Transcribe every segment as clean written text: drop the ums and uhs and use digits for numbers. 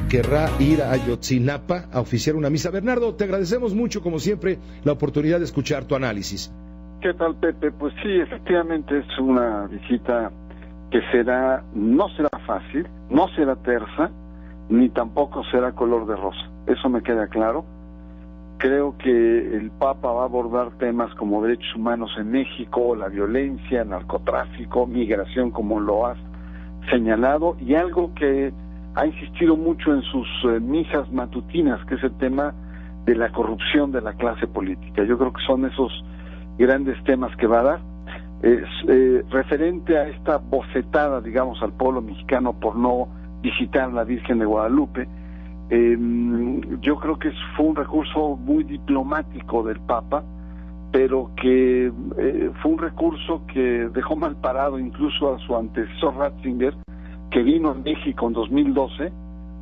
querrá ir a Ayotzinapa a oficiar una misa. Bernardo, te agradecemos mucho, como siempre, la oportunidad de escuchar tu análisis. ¿Qué tal, Pepe? Pues sí, efectivamente es una visita que no será fácil, no será tersa, ni tampoco será color de rosa. Eso me queda claro. Creo que el Papa va a abordar temas como derechos humanos en México, la violencia, narcotráfico, migración, como lo has señalado, y algo que ha insistido mucho en sus misas matutinas, que es el tema de la corrupción de la clase política. Yo creo que son esos grandes temas que va a dar. Referente a esta bofetada, digamos, al pueblo mexicano por no visitar la Virgen de Guadalupe, yo creo que fue un recurso muy diplomático del Papa, pero que fue un recurso que dejó mal parado incluso a su antecesor Ratzinger, que vino a México en 2012,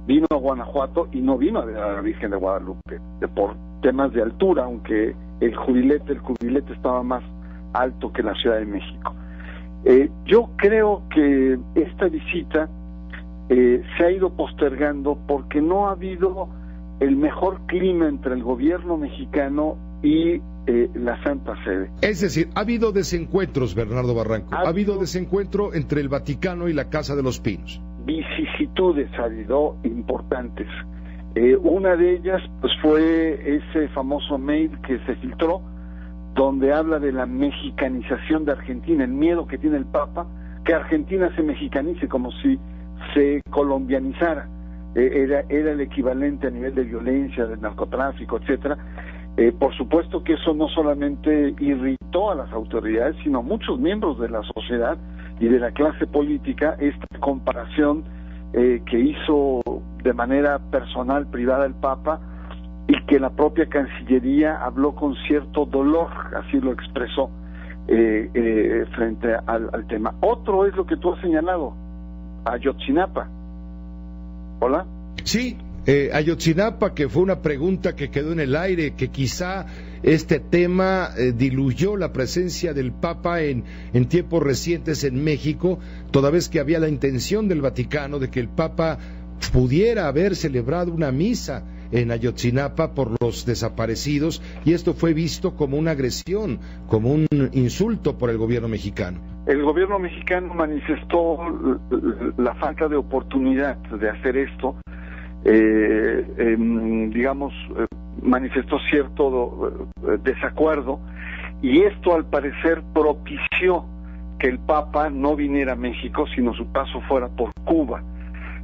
vino a Guanajuato y no vino a ver a la Virgen de Guadalupe, por temas de altura, aunque el cubilete estaba más alto que la Ciudad de México. Yo creo que esta visita se ha ido postergando porque no ha habido el mejor clima entre el gobierno mexicano y la Santa Sede. Es decir, ha habido desencuentros, Bernardo Barranco, ha habido desencuentro entre el Vaticano y la Casa de los Pinos. Vicisitudes ha habido importantes. Una de ellas pues fue ese famoso mail que se filtró, donde habla de la mexicanización de Argentina, el miedo que tiene el Papa, que Argentina se mexicanice, como si se colombianizara. Era el equivalente a nivel de violencia, de narcotráfico, etcétera. Por supuesto que eso no solamente irritó a las autoridades, sino a muchos miembros de la sociedad y de la clase política, esta comparación que hizo de manera personal, privada, el Papa, y que la propia Cancillería habló con cierto dolor, así lo expresó, frente al tema. Otro es lo que tú has señalado, Ayotzinapa. ¿Hola? Sí, Ayotzinapa, que fue una pregunta que quedó en el aire, que quizá este tema diluyó la presencia del Papa en tiempos recientes en México, toda vez que había la intención del Vaticano de que el Papa pudiera haber celebrado una misa en Ayotzinapa por los desaparecidos, y esto fue visto como una agresión, como un insulto por el gobierno mexicano. El gobierno mexicano manifestó la falta de oportunidad de hacer esto, manifestó cierto desacuerdo, y esto al parecer propició que el Papa no viniera a México, sino su paso fuera por Cuba.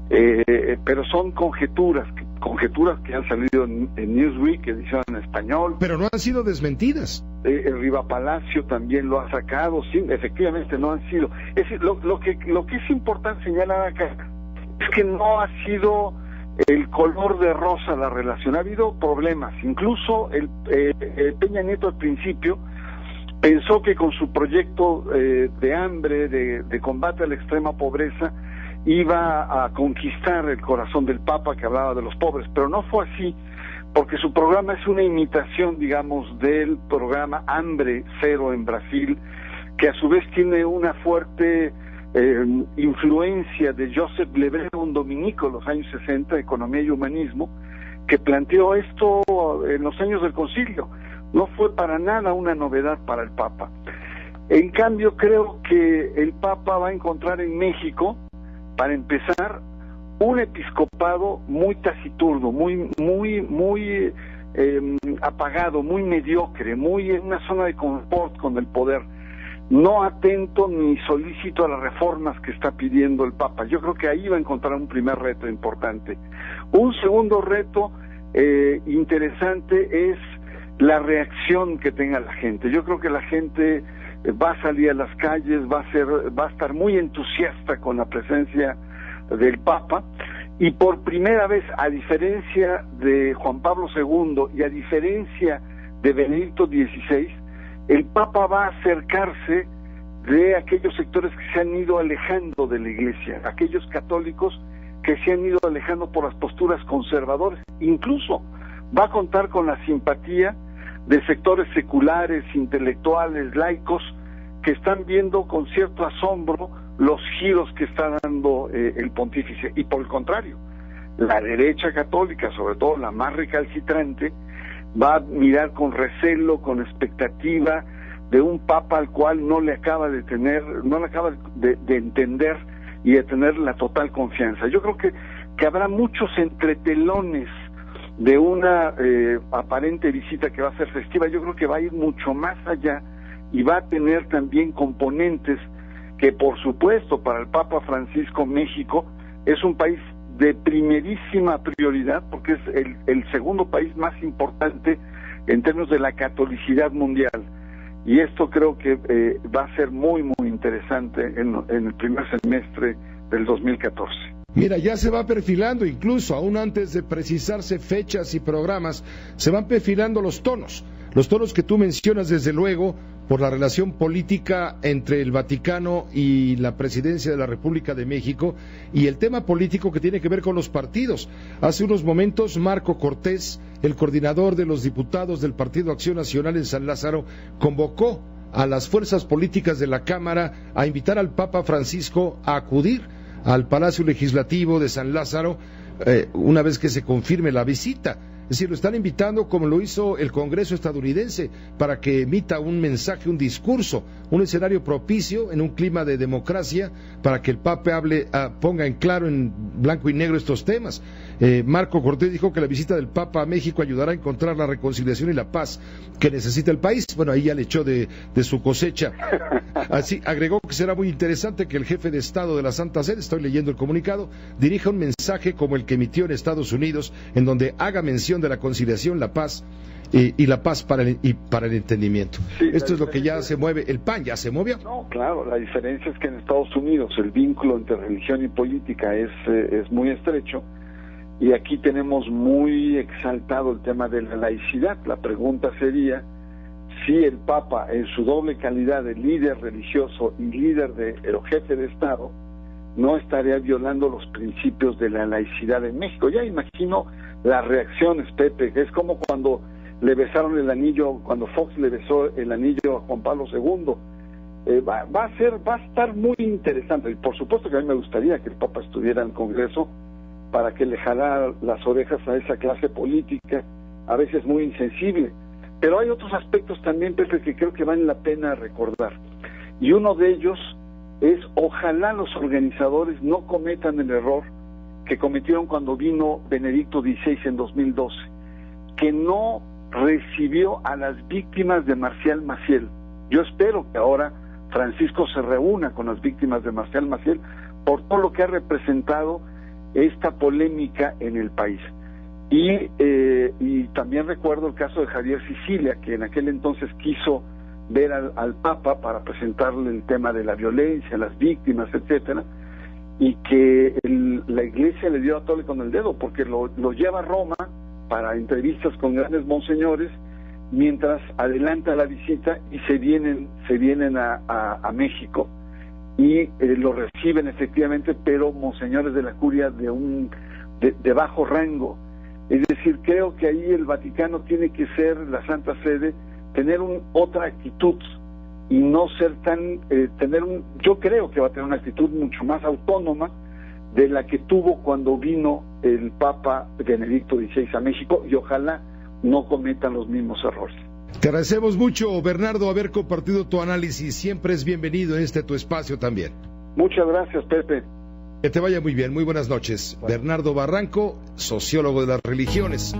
Pero son conjeturas que han salido en Newsweek, edición en español. Pero no han sido desmentidas. El Riva Palacio también lo ha sacado, sí, efectivamente no han sido. Lo que es importante señalar acá es que no ha sido el color de rosa la relación, ha habido problemas. Incluso el Peña Nieto al principio pensó que con su proyecto de hambre, de combate a la extrema pobreza, iba a conquistar el corazón del Papa, que hablaba de los pobres, pero no fue así, porque su programa es una imitación, digamos, del programa Hambre Cero en Brasil, que a su vez tiene una fuerte influencia de Joseph Lebreu, un dominico en los años 60, Economía y Humanismo, que planteó esto en los años del Concilio. No fue para nada una novedad para el Papa. En cambio, creo que el Papa va a encontrar en México, para empezar, un episcopado muy taciturno, muy apagado, muy mediocre, muy en una zona de confort con el poder, no atento ni solícito a las reformas que está pidiendo el Papa. Yo creo que ahí va a encontrar un primer reto importante. Un segundo reto interesante es la reacción que tenga la gente. Yo creo que la gente va a salir a las calles, va a estar muy entusiasta con la presencia del Papa, y por primera vez, a diferencia de Juan Pablo II y a diferencia de Benedicto XVI, el Papa va a acercarse de aquellos sectores que se han ido alejando de la Iglesia, aquellos católicos que se han ido alejando por las posturas conservadoras. Incluso va a contar con la simpatía de sectores seculares, intelectuales, laicos, que están viendo con cierto asombro los giros que está dando el pontífice. Y por el contrario, la derecha católica, sobre todo la más recalcitrante, va a mirar con recelo, con expectativa de un papa al cual no le acaba de entender y de tener la total confianza. Yo creo que habrá muchos entretelones de una aparente visita que va a ser festiva. Yo creo que va a ir mucho más allá y va a tener también componentes que, por supuesto, para el Papa Francisco, México es un país de primerísima prioridad, porque es el segundo país más importante en términos de la catolicidad mundial. Y esto creo que va a ser muy, muy interesante en el primer semestre del 2014. Mira, ya se va perfilando, incluso aún antes de precisarse fechas y programas, se van perfilando los tonos que tú mencionas, desde luego, por la relación política entre el Vaticano y la Presidencia de la República de México, y el tema político que tiene que ver con los partidos. Hace unos momentos, Marco Cortés, el coordinador de los diputados del Partido Acción Nacional en San Lázaro, convocó a las fuerzas políticas de la Cámara a invitar al Papa Francisco a acudir al Palacio Legislativo de San Lázaro una vez que se confirme la visita. Es decir, lo están invitando, como lo hizo el Congreso estadounidense, para que emita un mensaje, un discurso, un escenario propicio en un clima de democracia, para que el Papa ponga en claro, en blanco y negro, estos temas. Marco Cortés dijo que la visita del Papa a México ayudará a encontrar la reconciliación y la paz que necesita el país. Bueno, ahí ya le echó de su cosecha. Así agregó que será muy interesante que el jefe de Estado de la Santa Sede, estoy leyendo el comunicado, dirija un mensaje como el que emitió en Estados Unidos, en donde haga mención de la conciliación, la paz y la paz para el entendimiento. Sí, esto es lo que ya se mueve. ¿El PAN ya se movió? No, claro, la diferencia es que en Estados Unidos el vínculo entre religión y política es muy estrecho, y aquí tenemos muy exaltado el tema de la laicidad. La pregunta sería si el Papa, en su doble calidad de líder religioso y líder de jefe de Estado, no estaría violando los principios de la laicidad en México. Ya imagino las reacciones, Pepe, que es como cuando le besaron el anillo, cuando Fox le besó el anillo a Juan Pablo II. Va a estar muy interesante. Y por supuesto que a mí me gustaría que el Papa estuviera en el Congreso para que le jalara las orejas a esa clase política, a veces muy insensible. Pero hay otros aspectos también, Pepe, que creo que vale la pena recordar. Y uno de ellos es, ojalá los organizadores no cometan el error que cometieron cuando vino Benedicto XVI en 2012, que no recibió a las víctimas de Marcial Maciel. Yo espero que ahora Francisco se reúna con las víctimas de Marcial Maciel por todo lo que ha representado esta polémica en el país. Y también recuerdo el caso de Javier Sicilia, que en aquel entonces quiso ver al Papa para presentarle el tema de la violencia, las víctimas, etcétera, y que la Iglesia le dio a tole con el dedo, porque lo lleva a Roma para entrevistas con grandes monseñores, mientras adelanta la visita y se vienen a México, y lo reciben efectivamente, pero monseñores de la curia de bajo rango. Es decir, creo que ahí el Vaticano tiene que ser, la Santa Sede, tener otra actitud y no ser tan, yo creo que va a tener una actitud mucho más autónoma de la que tuvo cuando vino el Papa Benedicto XVI a México, y ojalá no cometan los mismos errores. Te agradecemos mucho, Bernardo, haber compartido tu análisis. Siempre es bienvenido en tu espacio también. Muchas gracias, Pepe. Que te vaya muy bien, muy buenas noches. Bueno. Bernardo Barranco, sociólogo de las religiones.